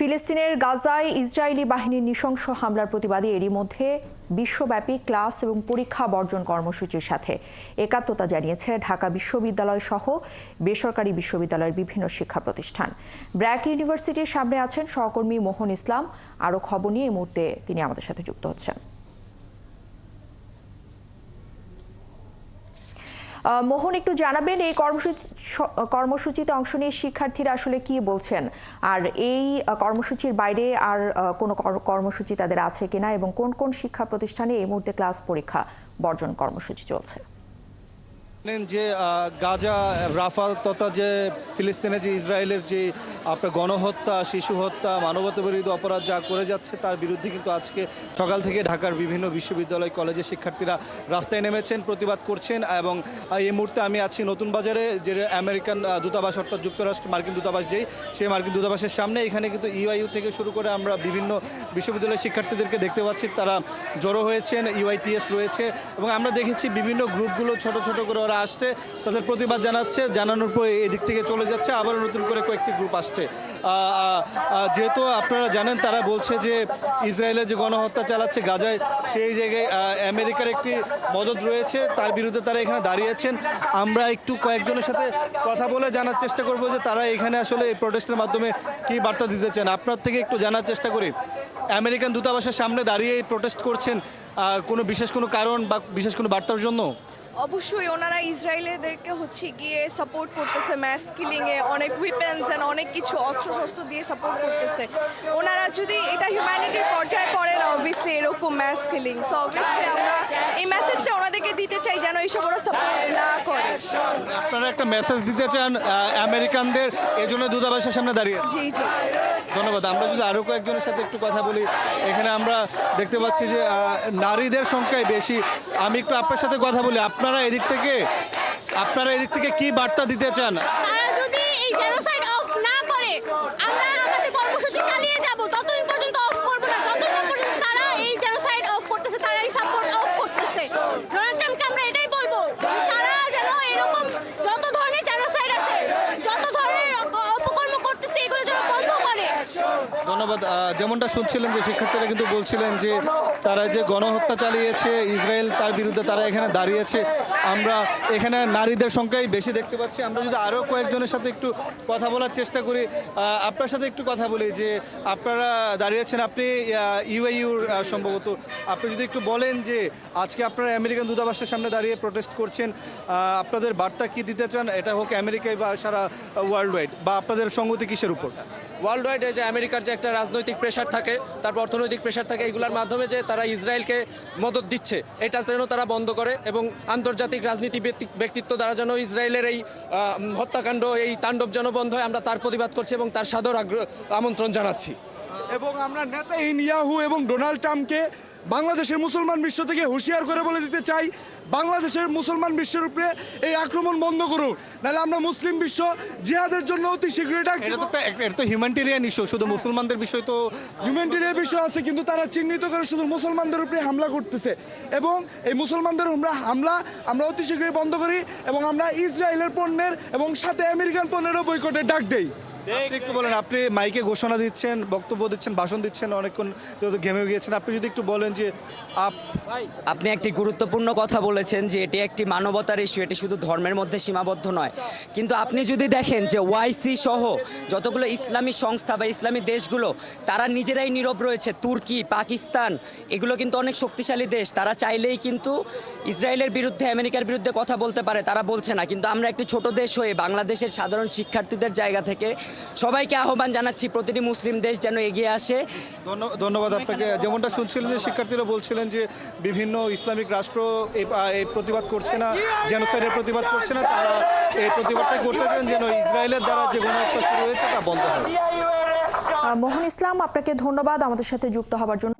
ফিলিস্তিনের গাজায় ইসরায়েলি বাহিনীর নৃশংস হামলার প্রতিবাদে এরই মধ্যে বিশ্বব্যাপী ক্লাস এবং পরীক্ষা বর্জন কর্মসূচির সাথে একাত্মতা জানিয়েছে ঢাকা বিশ্ববিদ্যালয় সহ বেসরকারি বিশ্ববিদ্যালয়ের বিভিন্ন শিক্ষা প্রতিষ্ঠান। ব্র্যাক ইউনিভার্সিটির সামনে আছেন সহকর্মী মোহন ইসলাম। আরও খবর নিয়ে এই মুহূর্তে তিনি আমাদের সাথে যুক্ত হচ্ছেন। মোহন, একটু জানাবেন এই কর্মসূচিতে অংশ নিয়ে শিক্ষার্থীরা আসলে কি বলছেন, আর এই কর্মসূচির বাইরে আর কোনো কর্মসূচি তাদের আছে কিনা, এবং কোন কোন শিক্ষা প্রতিষ্ঠানে এই মুহূর্তে ক্লাস পরীক্ষা বর্জন কর্মসূচি চলছে? যে গাজা রাফা তথা যে ফিলিস্তিনে যে ইসরায়েলের যে আপনার গণহত্যা, শিশু হত্যা, মানবতাবিরোধী অপরাধ যা করে যাচ্ছে তার বিরুদ্ধে কিন্তু আজকে সকাল থেকে ঢাকার বিভিন্ন বিশ্ববিদ্যালয় কলেজের শিক্ষার্থীরা রাস্তায় নেমেছেন, প্রতিবাদ করছেন। এবং এই মুহূর্তে আমি আছি নতুন বাজারে, যে আমেরিকান দূতাবাস অর্থাৎ যুক্তরাষ্ট্র মার্কিন দূতাবাস সেই মার্কিন দূতাবাসের সামনে। এখানে কিন্তু ইউআইইউ থেকে শুরু করে আমরা বিভিন্ন বিশ্ববিদ্যালয়ের শিক্ষার্থীদেরকে দেখতে পাচ্ছি, তারা জড়ো হয়েছেন। ইউআইটিএস রয়েছে এবং আমরা দেখেছি বিভিন্ন গ্রুপগুলো ছোট ছোট করে আসছে, তাদের প্রতিবাদ জানাচ্ছে, জানানোর পর এদিক থেকে চলে যাচ্ছে, আবার নতুন করে কয়েকটি গ্রুপ আসছে। যেহেতু আপনারা জানেন, তারা বলছে যে ইসরায়েলের যে গণহত্যা চালাচ্ছে গাজায়, সেই জায়গায় আমেরিকার একটি মদদ রয়েছে, তার বিরুদ্ধে তারা এখানে দাঁড়িয়েছেন। আমরা একটু কয়েকজনের সাথে কথা বলে জানার চেষ্টা করব যে তারা এখানে আসলে এই প্রোটেস্টের মাধ্যমে কি বার্তা দিতে চান। আপনার থেকে একটু জানার চেষ্টা করি, আমেরিকান দূতাবাসের সামনে দাঁড়িয়ে প্রোটেস্ট করছেন, কোনো বিশেষ কোনো কারণ বা বিশেষ কোনো বার্তার জন্য? অবশ্যই ওনারা ইসরায়েলেদেরকে গিয়ে সাপোর্ট করতেছে, ম্যাস কিলিংয়ে অনেক উইপেন্স অ্যান্ড অনেক কিছু অস্ত্র দিয়ে সাপোর্ট করতেছে। ওনারা যদি এটা হিউম্যানিটির পর্যায়ে পড়ে না, অবভিয়াসলি এরকম ম্যাস কিলিং, সো অবভিয়াসলি আমরা এই মেসেজটা ওনাদেরকে দিতে চাই যেন এইসব ওরা সাপোর্ট না করে। আপনারা একটা মেসেজ দিতে চান আমেরিকানদের, এই জন্য দূতাবাসের সামনে দাঁড়িয়ে? জি। ধন্যবাদ। আমরা যদি আরও কয়েকজনের সাথে একটু কথা বলি, এখানে আমরা দেখতে পাচ্ছি যে নারীদের সংখ্যাই বেশি। আমি একটু আপনার সাথে কথা বলি, আপনারা এদিক থেকে কি বার্তা দিতে চান? তারা যদি এই জেনোসাইড অফ না করে, আমরা আমাদের কর্মসূচি চালিয়ে যাব, ততদিন পর্যন্ত অফ করব না, যতদিন পর্যন্ত তারা এই জেনোসাইড অফ করতেছে, তারা এই সাপোর্ট অফ করতেছে। ডোনাল্ড ট্রাম্পকে আমরা এটাই বলবো, তারা যেন এরকম যত ধরনের জেনোসাইড আছে, যত ধরনের অপকর্ম করতেছে, এগুলো যেন বন্ধ করে। ধন্যবাদ। যেমনটা শুনছিলেন যে শিক্ষার্থীরা কিন্তু বলছিলেন যে তারা যে গণহত্যা চালিয়েছে ইসরায়েল, তার বিরুদ্ধে তারা এখানে দাঁড়িয়েছে। আমরা এখানে নারীদের সংখ্যাই বেশি দেখতে পাচ্ছি। আমরা যদি আরও কয়েকজনের সাথে একটু কথা বলার চেষ্টা করি, আপনার সাথে একটু কথা বলি যে আপনারা দাঁড়িয়েছেন, আপনি ইউআইইউর সম্ভবত, আপনি যদি একটু বলেন যে আজকে আপনারা আমেরিকান দূতাবাসের সামনে দাঁড়িয়ে প্রোটেস্ট করছেন, আপনাদের বার্তা কি দিতে চান? এটা হোক আমেরিকায় বা সারা ওয়ার্ল্ড ওয়াইড, বা আপনাদের সংগতি কিসের উপর? ওয়ার্ল্ড ওয়াইড যে আমেরিকার যে একটা রাজনৈতিক প্রেশার থাকে, তারপর অর্থনৈতিক প্রেশার থাকে, এগুলোর মাধ্যমে যে তারা ইসরায়েলকে মদত দিচ্ছে, এটা যেন তারা বন্ধ করে এবং আন্তর্জাতিক রাজনীতি ব্যক্তিত্ব দ্বারা যেন ইসরায়েলের এই হত্যাকাণ্ড, এই তাণ্ডব যেন বন্ধ হয়, আমরা তার প্রতিবাদ করছি এবং তার সাদর আমন্ত্রণ জানাচ্ছি। এবং আমরা নেতানিয়াহু এবং ডোনাল্ড ট্রাম্পকে বাংলাদেশের মুসলমান বিশ্ব থেকে হুঁশিয়ার করে বলে দিতে চাই, বাংলাদেশের মুসলমান বিশ্বের উপরে এই আক্রমণ বন্ধ করুন, নাহলে আমরা মুসলিম বিশ্ব জিহাদের জন্য অতি শীঘ্রই ডাক। এটা তো হিউম্যানিটেরিয়ান ইস্যু, শুধু মুসলমানদের বিষয় তো হিউম্যানিটেরিয়ান বিষয় আছে, কিন্তু তারা চিহ্নিত করে শুধু মুসলমানদের উপরে হামলা করতেছে। এবং এই মুসলমানদের হামলা আমরা অতি শীঘ্রই বন্ধ করি এবং আমরা ইসরায়েলের পণ্যের এবং সাথে আমেরিকান পণ্যেরও বয়কটের ডাক দেই। একটু বলেন, আপনি মাইকে ঘোষণা দিচ্ছেন, বক্তব্য দিচ্ছেন, ভাষণ দিচ্ছেন, অনেকক্ষণ ঘেমে গিয়েছেন, আপনি যদি একটু বলেন যে আপনি একটি গুরুত্বপূর্ণ কথা বলেছেন যে এটি একটি মানবতার ইস্যু, এটি শুধু ধর্মের মধ্যে সীমাবদ্ধ নয়। কিন্তু আপনি যদি দেখেন যে ওয়াইসি সহ যতগুলো ইসলামী সংস্থা বা ইসলামী দেশগুলো, তারা নিজেরাই নীরব রয়েছে। তুর্কি, পাকিস্তান, এগুলো কিন্তু অনেক শক্তিশালী দেশ, তারা চাইলেই কিন্তু ইসরায়েলের বিরুদ্ধে, আমেরিকার বিরুদ্ধে কথা বলতে পারে, তারা বলছে না। কিন্তু আমরা একটি ছোট দেশ হয়ে বাংলাদেশের সাধারণ শিক্ষার্থীদের জায়গা থেকে সবাইকে আহ্বান জানাচ্ছি, প্রতিটি মুসলিম দেশ যেন এগিয়ে আসে। ধন্যবাদ আপনাকে। যেমনটা শুনছিলেন যে শিক্ষার্থীরা বলছিলেন যে বিভিন্ন ইসলামিক রাষ্ট্র এই প্রতিবাদ করছে না, জেনোসাইডের প্রতিবাদ করছে না, তারা এই প্রতিবাদটা করতে চান যেন ইসরায়েলের দ্বারা যে গণহত্যা শুরু হয়েছে তা বন্ধ হয়। মোহন ইসলাম, আপনাকে ধন্যবাদ আমাদের সাথে যুক্ত হওয়ার জন্য।